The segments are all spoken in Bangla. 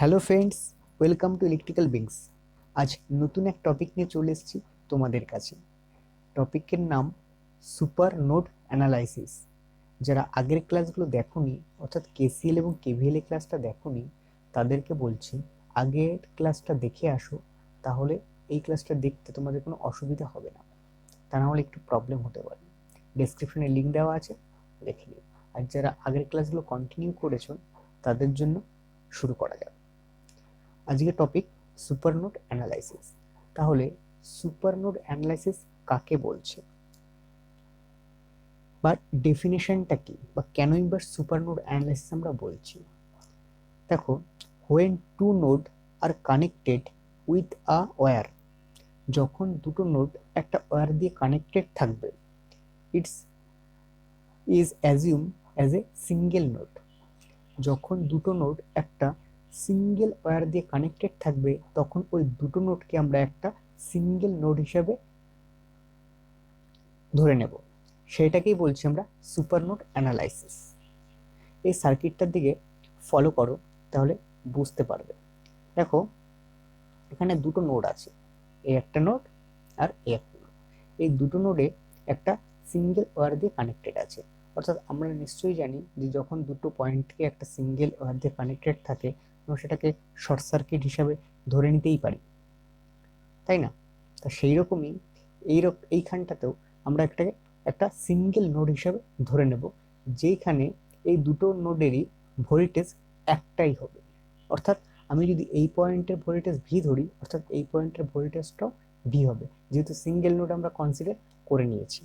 Hello friends, welcome to electrical beings. আজ নতুন এক টপিক নিয়ে চলে এসেছি তোমাদের কাছে। টপিকের নাম সুপার নোড অ্যানালাইসিস। যারা আগের ক্লাসগুলো দেখোনি, অর্থাৎ কেসিএল এবং কেভিএল এর ক্লাসটা দেখোনি, তাদেরকে বলছি আগের ক্লাসটা দেখে আসো, তাহলে এই ক্লাসটা দেখতে তোমাদের কোনো অসুবিধা হবে না। তা না হলে একটু প্রবলেম হতে পারে। ডেসক্রিপশনে লিঙ্ক দেওয়া আছে, দেখে নিও। আর যারা আগের ক্লাসগুলো কন্টিনিউ করেছো, তাদের জন্য শুরু করা যাক। আজকে টপিক সুপারনোড অ্যানালাইসিস। তাহলে সুপারনোড অ্যানালাইসিস কাকে বলছে, বা ডেফিনেশনটা কি, বা কেনই বা সুপারনোড অ্যানালাইসিস আমরা বলছি? দেখো, when two node are connected with a wire, যখন দুটো নোড একটা ওয়্যার দিয়ে কানেক্টেড থাকবে, it's is assume as a single node. যখন দুটো নোড একটা সিঙ্গেল ওয়্যার দিয়ে কানেক্টেড থাকবে, তখন ওই দুটো নোডকে আমরা একটা সিঙ্গেল নোড হিসেবে ধরে নেব। সেটাকেই বলছি আমরা সুপার নোড অ্যানালাইসিস। এই সার্কিটটার দিকে ফলো করো, তাহলে বুঝতে পারবে। দেখো, এখানে দুটো নোড আছে, এই একটা নোড আর এই একটা নোড। এই দুটো নোডে একটা সিঙ্গেল ওয়্যার দিয়ে কানেক্টেড আছে। অর্থাৎ আমরা নিশ্চয়ই জানি যে যখন দুটো পয়েন্টকে একটা সিঙ্গেল ওয়্যার দিয়ে কানেক্টেড থাকে, আমরা সেটাকে শর্ট সার্কিট হিসাবে ধরে নিতেই পারি, তাই না? তা সেই রকমই এইখানটাতেও আমরা একটা সিঙ্গেল নোড হিসাবে ধরে নেব, যেখানে এই দুটো নোডেরই ভোল্টেজ একটাই হবে। অর্থাৎ আমি যদি এই পয়েন্টের ভোল্টেজ ভি ধরি, অর্থাৎ এই পয়েন্টের ভোল্টেজটাও ভি হবে, যেহেতু সিঙ্গেল নোড আমরা কনসিডার করে নিয়েছি।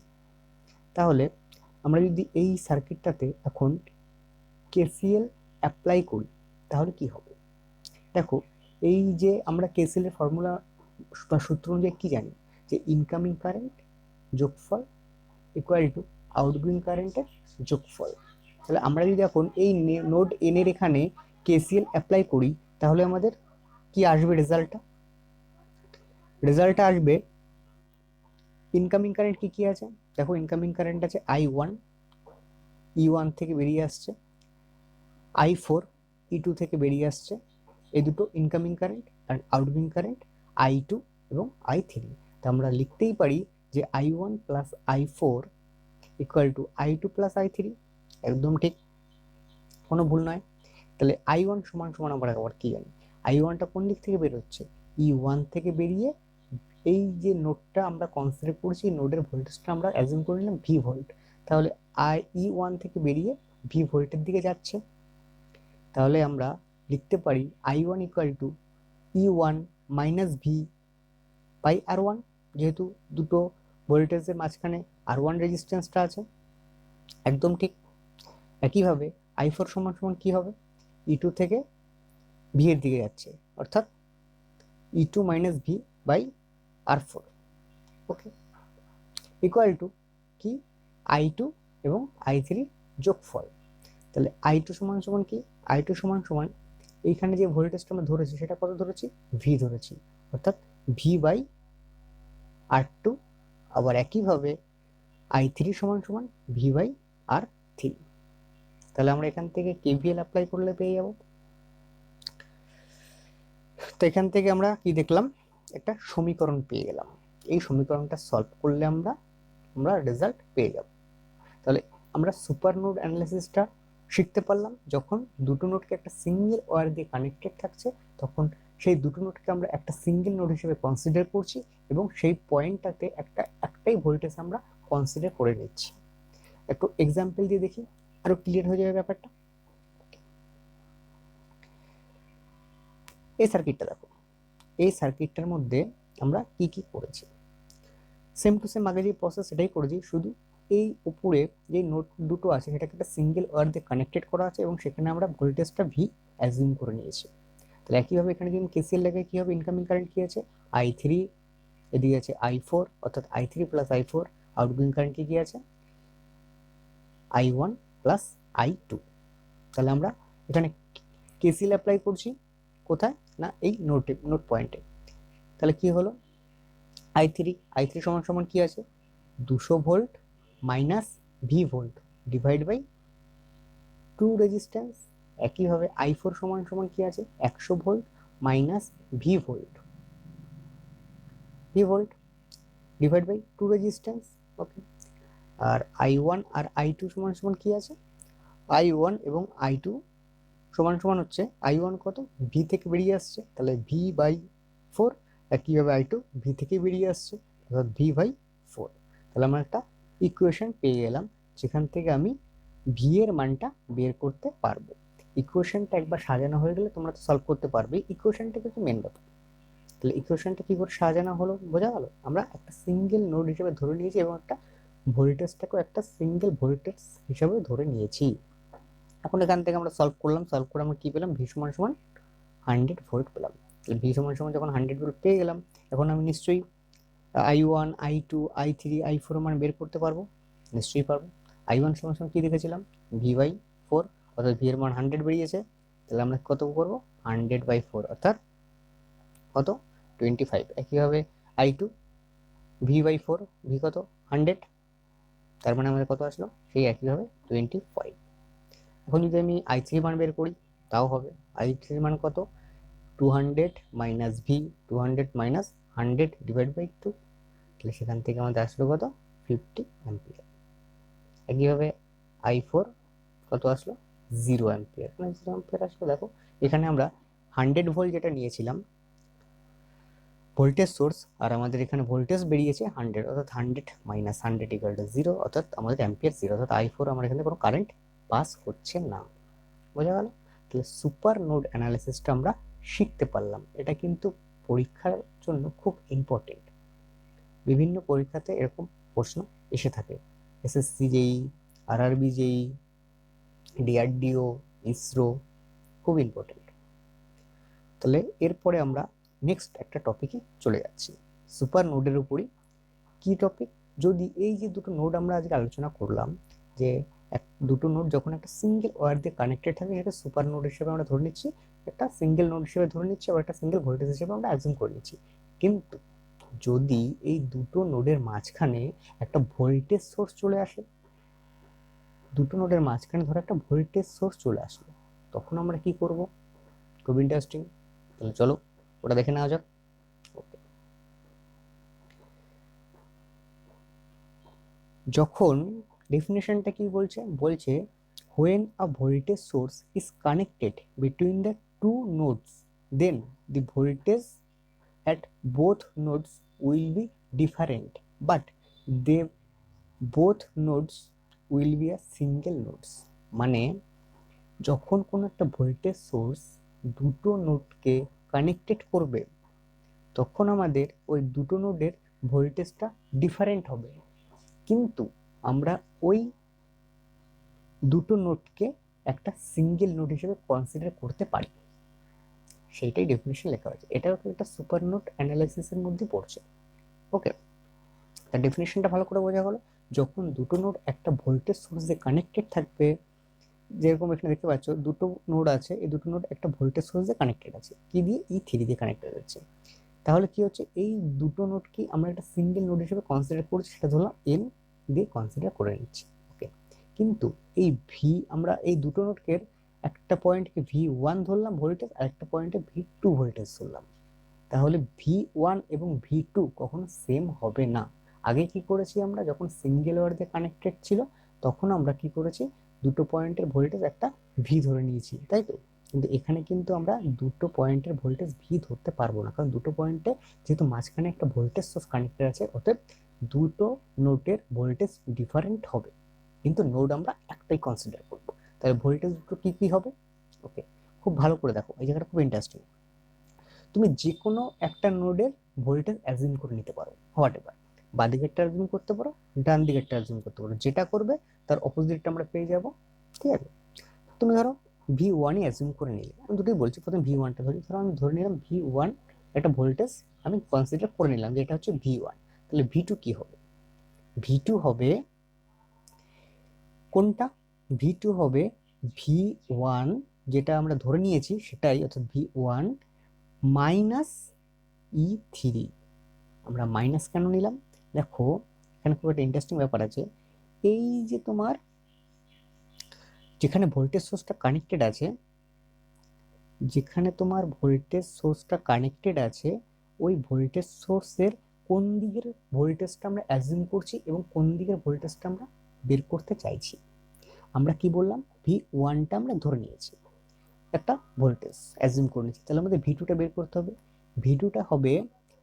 তাহলে আমরা যদি এই সার্কিটটাতে এখন কেসিএল অ্যাপ্লাই করি, তাহলে কি হবে? দেখো, এই যে আমরা কেসিএল এর ফর্মুলা বা সূত্র অনুযায়ী কি জানি, যে ইনকামিং কারেন্ট যোগফল ইকুয়াল টু আউটগোয়িং কারেন্টের যোগফল। তাহলে আমরা যদি এখন এই নোড এন এর এখানে কেসিএল অ্যাপ্লাই করি, তাহলে আমাদের কি আসবে? রেজাল্টটা আসবে, ইনকামিং কারেন্ট কি কি আছে? দেখো, ইনকামিং কারেন্ট আছে I1, E1 থেকে বেরিয়ে আসছে, I4 E2 থেকে বেরিয়ে আসছে। এই দুটো ইনকামিং কারেন্ট। আর আউটগোয়িং কারেন্ট I2 এবং I3। তা আমরা লিখতেই পারি যে I1 plus I4 equal to I2 plus I3। একদম ঠিক, কোনো ভুল নয়। তাহলে I1 সমান সমান আমরা আবার কি জানি? I1টা কোন দিক থেকে বেরোচ্ছে? E1 থেকে বেরিয়ে এই যে নোডটা আমরা কনসিডার করছি, নোডের ভোল্টেজটা আমরা অ্যাজিউম করে নিলাম ভি ভোল্ট। তাহলে E1 থেকে বেরিয়ে ভি ভোল্টের দিকে যাচ্ছে। তাহলে আমরা লিখতে পারি I1 equal to E1 minus V by R1, যেহেতু দুটো ভোল্টেজের মাঝখানে R1 রেজিস্ট্যান্সটা আছে। একদম ঠিক। একইভাবে I4 সমান সমান কি হবে? E2 থেকে ভি এর দিকে যাচ্ছে, অর্থাৎ E2 minus V by R4। Okay, equal to কি? I2 এবং I3 যোগফল। তাহলে I2 সমান সমান কি? I2 সমান সমান এইখানে যে ভোল্টেজটা আমরা ধরেছি, সেটা কত ধরেছি? ভি ধরেছি, অর্থাৎ ভি বাই R2। আবার একইভাবে I3 সমান সমান ভি বাই R3। তাহলে আমরা এখান থেকে কেভিএল অ্যাপ্লাই করলে পেয়ে যাব। তো এখান থেকে আমরা কি দেখলাম? একটা সমীকরণ পেয়ে গেলাম। এই সমীকরণটা সলভ করলে আমরা রেজাল্ট পেয়ে যাব। তাহলে আমরা সুপার নোড অ্যানালাইসিসটা শিখতে পারলাম। যখন দুটো নোডকে একটা সিঙ্গেল ওয়্যার দিয়ে কানেক্টেড থাকছে, তখন সেই দুটো নোডকে আমরা একটা সিঙ্গেল নোড হিসেবে কনসিডার করছি, এবং সেই পয়েন্টটাতে একটাই ভোল্টেজ আমরা কনসিডার করে নিচ্ছি। একটু এক্সাম্পল দিয়ে দেখি, আরো ক্লিয়ার হয়ে যাবে ব্যাপারটা। এই সার্কিটটা দেখো, এই সার্কিটটার মধ্যে আমরা কি কি করেছি? সেম টু সেম আগে যে প্রসেস সেটাই করেছি, শুধু এই উপরে যে নোড দুটো আছে সেটাকে একটা সিঙ্গেল ওয়্যার দিয়ে কানেক্টেড করা আছে, এবং সেখানে আমরা ভোল্টেজটা ভি অ্যাজিউম করে নিয়েছি। তাহলে একইভাবে এখানে যদি কেসিএল লাগে, কি হবে? ইনকামিং কারেন্ট কি আছে? I3, এদিকে আছে I4, অর্থাৎ I3 plus I4। Outgoing current কি আছে? I1 plus I2। তাহলে আমরা এখানে কেসিএল অ্যাপ্লাই করছি কোথায়? না, এই নোড পয়েন্টে। তাহলে কি হলো? I3 সমান সমান কি আছে? 200 volt minus V volt divide by 2 resistance, একইভাবে i4 সমান সমান কি আছে 100 volt minus V volt divide by 2 resistance. Okay, আর i1 আর i2 সমান সমান কি আছে i1 এবং i2 সমান সমান হচ্ছে i1 কত ভি থেকে বেরিয়ে আসছে তাহলে ভি বাই 4, একইভাবে i2 ভি থেকে বেরিয়ে আসছে অর্থাৎ ভি বাই 4। তাহলে আমরা একটা ইকুয়েশন পেয়ে গেলাম যেখান থেকে আমি ভি এর মানটা বের করতে পারবো। ইকুয়েশনটা একবার সাজানো হয়ে গেলে তোমরা তো সলভ করতে পারবে, ইকুয়েশনটা কিন্তু মেন ব্যাপার। তাহলে ইকুয়েশনটা কি করে সাজানো হলো বোঝা গেল। আমরা একটা সিঙ্গেল নোড হিসেবে ধরে নিয়েছি এবং একটা ভোল্টেজটাকেও একটা সিঙ্গেল ভোল্টেজ হিসেবে ধরে নিয়েছি। এখন এখান থেকে আমরা সলভ করলাম, সলভ করে আমরা কি পেলাম ভি সমান সমান 100 ভোল্ট পেলাম। তাহলে ভি সমান সমান যখন 100 ভোল্ট পেয়ে গেলাম, এখন আমি নিশ্চয়ই i1 i2 i3 i4 মান বের করতে পারবো, নিশ্চয়ই পারবো। i1 সমান সমান কি দেখেছিলাম ভি বাই 4, অর্থাৎ ভি এর মান 100 বেরিয়েছে। তাহলে আমরা কত করবো 100 বাই 4 অর্থাৎ কত 25। একইভাবে i2 ভি বাই 4, ভি কত 100, তার মানে আমাদের কত আসলো সেই একইভাবে 25। এখন যদি আমি i3 মান বের করি তাও হবে, i3 মান কত 200 minus V, 200 minus 100 divide by 2, তাহলে সেখান থেকে আমাদের আসলো কত 50 অ্যাম্পিয়ার। একইভাবে i4 কত আসলো 0 অ্যাম্পিয়ার, মানে 0 অ্যাম্পিয়ার আসলো। দেখো এখানে আমরা 100 ভোল্ট যেটা নিয়েছিলাম ভোল্টেজ সোর্স, আর আমাদের এখানে ভোল্টেজ বেরিয়েছে 100, অর্থাৎ 100 মাইনাস 100 ইকুয়াল টু 0, অর্থাৎ আমাদের অ্যাম্পিয়ার 0, অর্থাৎ i4 আমার এখানে কোনো কারেন্ট পাস হচ্ছে না। বোঝা গেল। তাহলে সুপার নোড অ্যানালিসিসটা আমরা শিখতে পারলাম, এটা কিন্তু পরীক্ষার জন্য খুব ইম্পর্টেন্ট। বিভিন্ন পরীক্ষাতে এরকম প্রশ্ন এসে থাকে, এসএসসি জেই, আরআরবি জেই, ডিআরডিও, ইসরো, খুব ইম্পর্টেন্ট। তাহলে এরপরে আমরা নেক্সট একটা টপিকে চলে যাচ্ছি, সুপার নোডের উপরই। কি টপিক, যদি এই যে দুটো নোড আমরা আজকে আলোচনা করলাম, যে দুটো নোড যখন একটা সিঙ্গেল ওয়্যার দিয়ে কানেক্টেড থাকে সেটা সুপার নোড হিসেবে আমরা ধরে নিচ্ছি, একটা সিঙ্গেল নোড হিসেবে ধরে নিচ্ছি, আবার একটা সিঙ্গেল ভোল্টেজ হিসেবে আমরা অ্যাজিউম করে নিচ্ছি। কিন্তু যদি এই দুটো নোডের মাঝখানে একটা ভোল্টেজ সোর্স চলে আসে, দুটো নোডের মাঝখানে ধরো একটা ভোল্টেজ সোর্স চলে আসলো, তখন আমরা কি করব, খুব ইন্টারেস্টিং। তাহলে চলো ওটা দেখে নেওয়া যাক। যখন ডেফিনেশনটা কি বলছে, বলছে when a voltage source is connected between the two nodes then the voltage at both nodes will be different but they both nodes will be a single nodes। মানে যখন কোনো একটা ভোল্টেজ সোর্স দুটো নোডকে কানেক্টেড করবে তখন আমাদের ওই দুটো নোডের ভোল্টেজটা ডিফারেন্ট হবে, কিন্তু আমরা ওই দুটো নোডকে একটা সিঙ্গেল নোড হিসেবে কনসিডার করতে পারি, সেইটাই ডেফিনেশন লেখা হয়েছে। এটাও একটা সুপার নোড অ্যানালাইসিসের মধ্যে পড়ছে। ওকে, তার ডেফিনেশনটা ভালো করে বোঝা গেল। যখন দুটো নোড একটা ভোল্টেজ সোর্স দিয়ে কানেক্টেড থাকবে, যেরকম এখানে দেখতে পাচ্ছ দুটো নোড আছে, এই দুটো নোড একটা ভোল্টেজ সোর্স দিয়ে কানেক্টেড আছে, কি দিয়ে E3 দিয়ে কানেক্টেড আছে, তাহলে কি হচ্ছে এই দুটো নোডকে আমরা একটা সিঙ্গেল নোড হিসেবে কনসিডার করছি, সেটা ধরলাম N দিয়ে কনসিডার করে নিচ্ছি। ওকে, কিন্তু এই ভি আমরা এই দুটো নোডকে একটা পয়েন্টকে V1 ধরলাম ভোল্টেজ, আর একটা পয়েন্টে V2 ভোল্টেজ ধরলাম, তাহলে V1 এবং V2 কখনো সেম হবে না। আগে কি করেছি আমরা, যখন সিঙ্গেল ওয়্যার দিয়ে কানেক্টেড ছিল তখন আমরা কি করেছি দুটো পয়েন্টের ভোল্টেজ একটা ভি ধরে নিয়েছি, তাই তো। কিন্তু এখানে কিন্তু আমরা দুটো পয়েন্টের ভোল্টেজ ভি ধরতে পারবো না, কারণ দুটো পয়েন্টে যেহেতু মাঝখানে একটা ভোল্টেজ সোর্স কানেক্টেড আছে, অতএব দুটো নোডের ভোল্টেজ ডিফারেন্ট হবে, কিন্তু নোড আমরা একটাই কনসিডার করব। তাহলে ভোল্টেজ দুটো কি কি হবে। ওকে, খুব ভালো করে দেখো, এই জায়গাটা খুব ইন্টারেস্টিং। তুমি যে কোনো একটা নোডের ভোল্টেজ অ্যাজিউম করে নিতে পারো, হোয়াট এভার, বাঁ দিকেরটা অ্যাজিউম করতে পারো, ডান দিকেরটা অ্যাজিউম করতে পারো, যেটা করবে তার অপোজিটটা আমরা পেয়ে যাব। ঠিক আছে, তুমি ধরো V1ই অ্যাজিউম করে নিলে, আমি দুটোই বলছি, প্রথমে V1টা ধরি, ধরো আমি ধরে নিলাম V1 একটা ভোল্টেজ আমি কনসিডার করে নিলাম যে এটা হচ্ছে V1, তাহলে V2 কি হবে, V2 হবে কোনটা, V2 হবে V1 যেটা আমরা ধরে নিয়েছি সেটাই, অর্থাৎ V1 মাইনাস E3। আমরা মাইনাস কেন নিলাম, দেখো এখানে খুব একটা ইন্টারেস্টিং ব্যাপার আছে। এই যে তোমার যেখানে ভোল্টেজ সোর্সটা কানেক্টেড আছে যেখানে তোমার ভোল্টেজ সোর্সটা কানেক্টেড আছে ওই ভোল্টেজ সোর্সের কোন দিকের ভোল্টেজটা আমরা অ্যাজিউম করছি এবং কোন দিকের ভোল্টেজটা আমরা বের করতে চাইছি। আমরা কি বললাম, V1টা আমরা ধরে নিয়েছি, একটা ভোল্টেজ অ্যাজিউম করে নিয়েছি, তাহলে আমাদের V2টা বের করতে হবে। V2টা হবে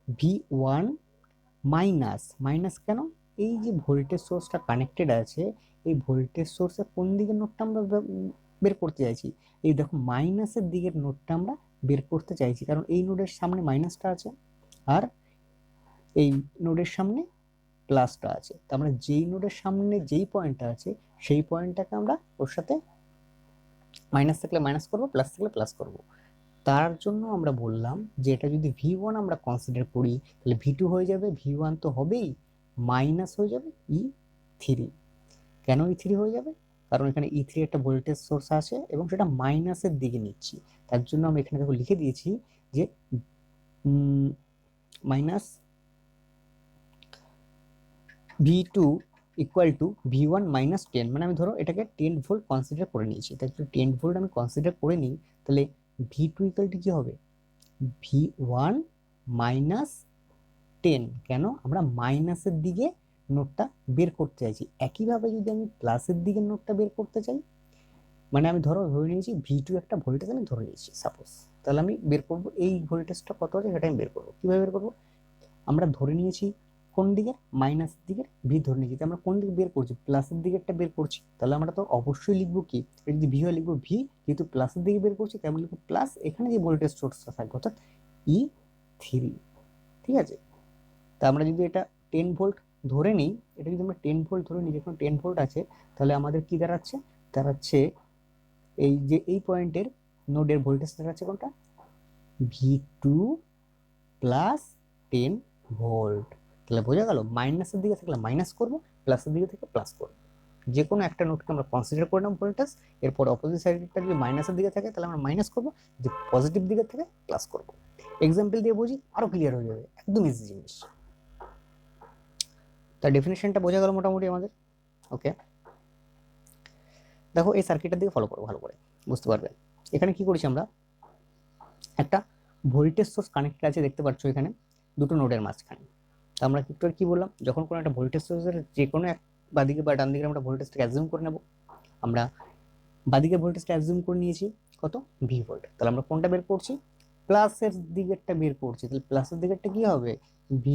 V1 মাইনাস, মাইনাস কেন, এই যে ভোল্টেজ সোর্সটা কানেক্টেড আছে এই ভোল্টেজ সোর্সের কোন দিকের নোডটা আমরা বের করতে চাইছি, এই দেখো মাইনাসের দিকের নোডটা আমরা বের করতে চাইছি, কারণ এই নোডের সামনে মাইনাসটা আছে আর এই নোডের সামনে প্লাসটা আছে। তো আমরা যেই নোডের সামনে যেই পয়েন্টটা আছে সেই পয়েন্টটাকে আমরা ওর সাথে মাইনাস থাকলে মাইনাস করবো, প্লাস থাকলে প্লাস করবো। তার জন্য আমরা বললাম যে এটা যদি V1 আমরা কনসিডার করি তাহলে V2 হয়ে যাবে, V1 তো হবেই, মাইনাস হয়ে যাবে E3। কেন E3 হয়ে যাবে, কারণ এখানে E3 একটা ভোল্টেজ সোর্স আছে এবং সেটা মাইনাসের দিকে নিচ্ছি, তার জন্য আমি এখানে দেখো লিখে দিয়েছি যে minus V2 equal to V1 minus 10, মানে আমি ধরো এটাকে 10 ভোল্ট কনসিডার করে নিয়েছি, তাই 10 ভোল্ট আমি কনসিডার করে নিই, তাহলে V2 ইকুয়াল টু কি হবে, V1 মাইনাস 10। কেন, আমরা মাইনাসের দিকে নোটটা বের করতে চাইছি। একইভাবে যদি আমি প্লাসের দিকে নোটটা বের করতে চাই, মানে আমি ধরো ধরে নিয়েছি V2 একটা ভোল্টেজ আমি ধরে নিয়েছি সাপোজ, তাহলে আমি বের করব এই ভোল্টেজটা কত আছে সেটা আমি বের করবো। কিভাবে বের করবো, আমরা ধরে নিয়েছি কোন দিকে, মাইনাস দিকের V ধরে নিয়েছি, আমরা কোন দিকে বের করছি, প্লাসের দিকেরটা বের করছি, তাহলে আমরা তো অবশ্যই লিখবো কি, যদি V হয় লিখবো V, যেহেতু প্লাসের দিকে বের করছি তাই আমরা লিখবো প্লাস, এখানে যে ভোল্টেজ সোর্সটা থাকবে অর্থাৎ E3। ঠিক আছে, তা আমরা যদি এটা 10 ভোল্ট ধরে নিই, এটা যদি আমরা 10 ভোল্ট ধরে নিই, যখন 10 ভোল্ট আছে তাহলে আমাদের কি দাঁড়াচ্ছে, দাঁড়াচ্ছে এই যে এই পয়েন্টের নোডের ভোল্টেজ দাঁড়াচ্ছে কোনটা, V2 প্লাস 10 ভোল্ট। তাহলে বোঝা গেল, মাইনাসের দিকে থাকলে মাইনাস করব, প্লাসের দিকে থেকে প্লাস করব, যে কোনো একটা নোটকে আমরা কনসিডার করে নেব ভোল্টেজ, এরপর অপোজিট সাইডটা যদি মাইনাসের দিকে থাকে তাহলে আমরা মাইনাস করব, যে পজিটিভ দিকে থেকে প্লাস করব। এক্সাম্পল দিয়ে বুঝি আরো ক্লিয়ার হয়ে যাবে, একদম ইজি জিনিস। তার ডেফিনেশনটা বোঝা গেল মোটামুটি আমাদের। ওকে, দেখো এই সার্কিটের দিকে ফলো করো ভালো করে, বুঝতে পারবে। এখানে কি করেছি আমরা, একটা ভোল্টেজ সোর্স কানেক্টেড আছে দেখতে পাচ্ছ এখানে দুটো নোডের মাঝখানে। তো আমরা কি বললাম, যখন কোনো একটা ভোল্টেজ সোর্সের যে কোনো এক বাদিকে বা ডান দিকে আমরা ভোল্টেজটাকে অ্যাজিউম করে নেব, আমরা বাদিকে ভোল্টেজটা অ্যাজিউম করে নিয়েছি কত, V ভোল্ট, তাহলে আমরা কোনটা বের করছি, প্লাসের দিকেরটা বের করছি, তাহলে প্লাসের দিকেরটা কি হবে, V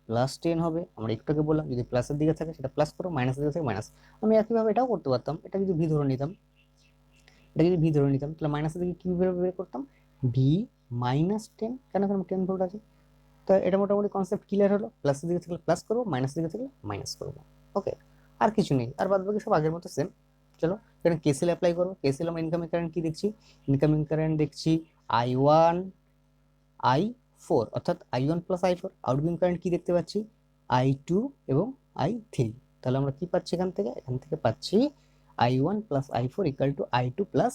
প্লাস 10 হবে। আমরা একটু আগে বললাম যদি প্লাসের দিকে থাকে সেটা প্লাস করো, মাইনাসের দিকে থাকে মাইনাস। আমি একইভাবে এটাও করতে পারতাম, এটা যদি V ধরে নিতাম, এটা যদি V ধরে নিতাম তাহলে মাইনাসের দিকে কীভাবে বের করতাম, V মাইনাস 10, কেন, কারণ 10 ভোল্ট আছে। তো এটা মোটামুটি কনসেপ্ট ক্লিয়ার হলো, প্লাসের দিকে থাকলে প্লাস করবো, মাইনাসের দিকে থাকলে মাইনাস করবো। ওকে, আর কিছু নেই, আর বাদ বাকি সব আগের মতো সেম। চলো এখানে কেসিএল অ্যাপ্লাই করো। কেসিএল আমরা ইনকামিং কারেন্ট কি দেখছি, ইনকামিং কারেন্ট দেখছি I1 I4, অর্থাৎ I1 plus I4। Outgoing current কি দেখতে পাচ্ছি, I2 এবং I3। তাহলে আমরা কি পাচ্ছি এখান থেকে পাচ্ছি I1 plus I4 equal to I2 plus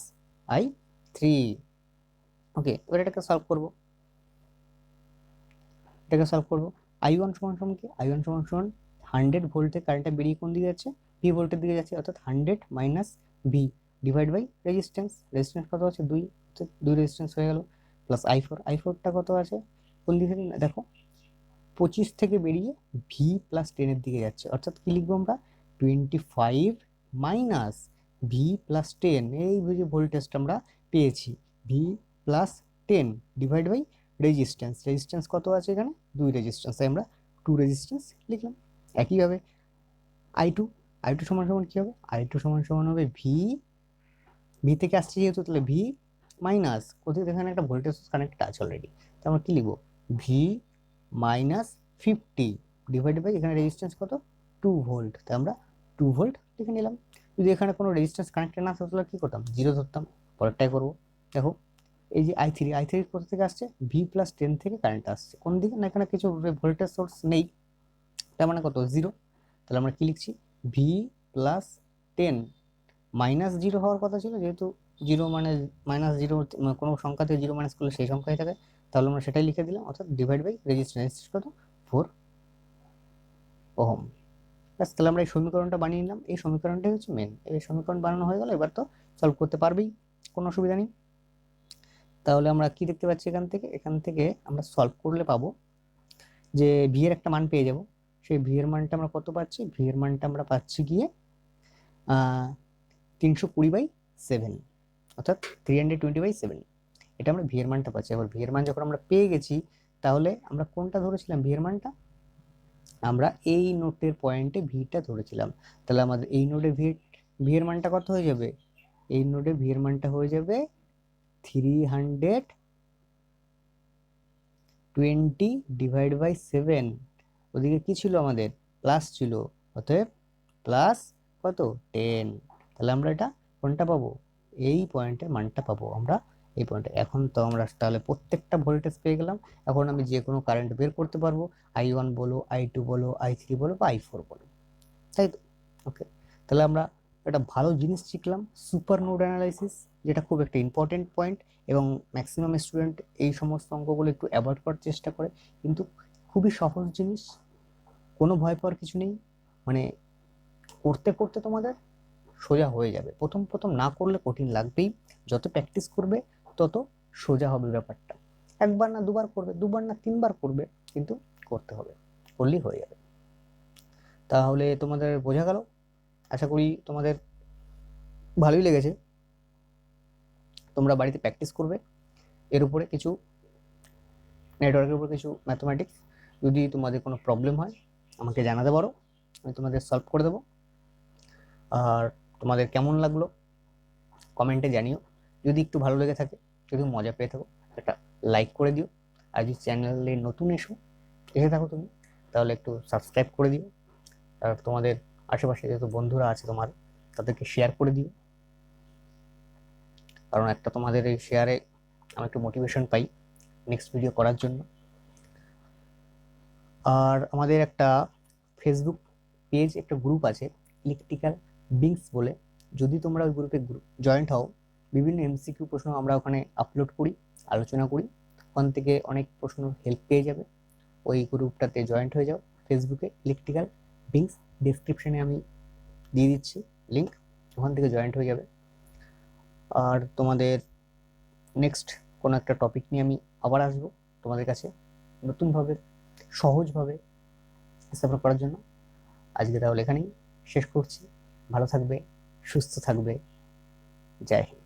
I3। ওকে, এবার এটাকে সলভ করবো, I1 সমান সমান কি, I1 সমান সমান 100 ভোল্টে কারেন্টটা বেরিয়ে কোন দিকে যাচ্ছে, V ভোল্টের দিকে যাচ্ছে, অর্থাৎ 100 minus V divide by resistance, resistance কত আছে 2, অর্থাৎ 2 রেজিস্ট্যান্স হয়ে গেল, প্লাস I4টা কত আছে কোন দিকে দেখো 25 থেকে বেরিয়ে V প্লাস 10 এর দিকে যাচ্ছে, অর্থাৎ কি লিখবো আমরা 25 মাইনাস V প্লাস 10, এই যে ভোল্টেজটা আমরা পেয়েছি V plus 10 divide by resistance কত আছে এখানে 2 রেজিস্ট্যান্স, তাই আমরা 2 রেজিস্ট্যান্স লিখলাম। একইভাবে I2 সমান সমান কি হবে, I2 সমান সমান হবে V থেকে আসছে যেহেতু, তাহলে V মাইনাস কোথায়, এখানে একটা ভোল্টেজ সোর্স কানেক্টেড আছে অলরেডি, তো আমরা কি লিখবো V মাইনাস 50 ডিভাইড বাই এখানে রেজিস্ট্যান্স কত 2 ভোল্ট, তাই আমরা 2 ভোল্ট লিখে নিলাম। যদি এখানে কোনো রেজিস্ট্যান্স কানেক্টেড না থাকলে কি করতাম, 0 ধরতাম। পরেরটাই করবো, দেখো এই যে I3 কোথা থেকে আসছে, V প্লাস 10 থেকে কারেন্ট আসছে কোন দিকে, না এখানে কিছু ভোল্টেজ সোর্স নেই, তার মানে কত 0। তাহলে আমরা কি লিখছি V প্লাস 10, মাইনাস 0 হওয়ার কথা ছিল, যেহেতু 0 মানে মাইনাস 0 কোনো সংখ্যা থেকে 0 মাইনাস করলে সেই সংখ্যাই থাকে, তাহলে আমরা সেটাই লিখে দিলাম, অর্থাৎ ডিভাইড বাই রেজিস্ট্যান্স কত 4 ওহম। ব্যাস, তাহলে আমরা এই সমীকরণটা বানিয়ে নিলাম, এই সমীকরণটাই হচ্ছে মেন। এই সমীকরণ বানানো হয়ে গেল, এবার তো সলভ করতে পারবেই, কোনো অসুবিধা নেই। তাহলে আমরা কি দেখতে পাচ্ছি এখান থেকে আমরা সলভ করলে পাবো যে ভি এর একটা মান পেয়ে যাব। সেই ভি এর মানটা আমরা কত পাচ্ছি? ভি এর মানটা আমরা পাচ্ছি গিয়ে 320/7, অর্থাৎ 320/7। এটা আমরা ভি এর মানটা পাচ্ছি। এবার ভি এর মান যখন আমরা পেয়ে গেছি, তাহলে আমরা কোনটা ধরেছিলাম ভি এর মানটা? আমরা এই নোটের পয়েন্টে ভিটা ধরেছিলাম। তাহলে আমাদের এই নোডে ভি এর মানটা কত হয়ে যাবে? এই নোডে ভি এর মানটা হয়ে যাবে 320/7। ওদিকে কি ছিল আমাদের? প্লাস ছিল, অতএব প্লাস কত? 10। তাহলে আমরা এটা কোনটা পাবো? এই পয়েন্টের মানটা পাবো আমরা, এই পয়েন্টে। এখন তো আমরা তাহলে প্রত্যেকটা ভোল্টেজ পেয়ে গেলাম। এখন আমি যে কোনো কারেন্ট বের করতে পারবো, I1 বলো, I2 বলো, I3 বলো বা I4 বলো, তাই তো? ওকে, তাহলে আমরা একটা ভালো জিনিস শিখলাম, সুপার নোড অ্যানালাইসিস, যেটা খুব একটা ইম্পর্টেন্ট পয়েন্ট, এবং ম্যাক্সিমাম স্টুডেন্ট এই সমস্ত অঙ্কগুলো একটু অ্যাভয়েড করার চেষ্টা করে, কিন্তু খুবই সহজ জিনিস, কোনো ভয় পাওয়ার কিছু নেই। মানে করতে করতে তোমাদের সোজা হয়ে যাবে। প্রথম প্রথম না করলে কঠিন লাগবেই, যত প্র্যাকটিস করবে তত সোজা হবে ব্যাপারটা। একবার না দুবার করবে, দুবার না তিনবার করবে, কিন্তু করতে হবে, করলেই হয়ে যাবে। তাহলে তোমাদের বোঝা গেল, আশা করি তোমাদের ভালোই লেগেছে। তোমরা বাড়িতে প্র্যাকটিস করবে এর উপরে কিছু, নেটওয়ার্কের উপর কিছু ম্যাথমেটিক্স। যদি তোমাদের কোনো প্রবলেম হয় আমাকে জানাতে পারো, আমি তোমাদের সলভ করে দেবো। আর তোমাদের কেমন লাগলো কমেন্টে জানিও। যদি একটু ভালো লেগে থাকে, যদি মজা পেয়ে থাকো, একটা লাইক করে দিও। আর যদি চ্যানেলে নতুন এসে থাকো তুমি, তাহলে একটু সাবস্ক্রাইব করে দিও। আর তোমাদের আশেপাশে যত বন্ধুরা আছে তোমার, তাদেরকে শেয়ার করে দিও, কারণ একটা তোমাদের এই শেয়ারে আমি একটু মোটিভেশন পাই নেক্সট ভিডিও করার জন্য। আর আমাদের একটা ফেসবুক পেজ, একটা গ্রুপ আছে ইলেকট্রিক্যাল বিংস বলে, যদি তোমরা ওই গ্রুপে জয়েন্ট হও, বিভিন্ন এমসিকিউ প্রশ্ন আমরা ওখানে আপলোড করি, আলোচনা করি, ওখান থেকে অনেক প্রশ্ন হেল্প পেয়ে যাবে। ওই গ্রুপটাতে জয়েন্ট হয়ে যাও ফেসবুকে, ইলেকট্রিক্যাল বিংস, ডিসক্রিপশনে আমি দিয়ে দিচ্ছি লিঙ্ক, ওখান থেকে জয়েন্ট হয়ে যাবে। আর তোমাদের নেক্সট কোনো একটা টপিক নিয়ে আমি আবার আসবো তোমাদের কাছে নতুনভাবে, সহজভাবে স্থাপন করার জন্য। আজকে তাহলে এখানেই শেষ করছি। ভালো থাকবে, সুস্থ থাকবে, জয় হিন্দ।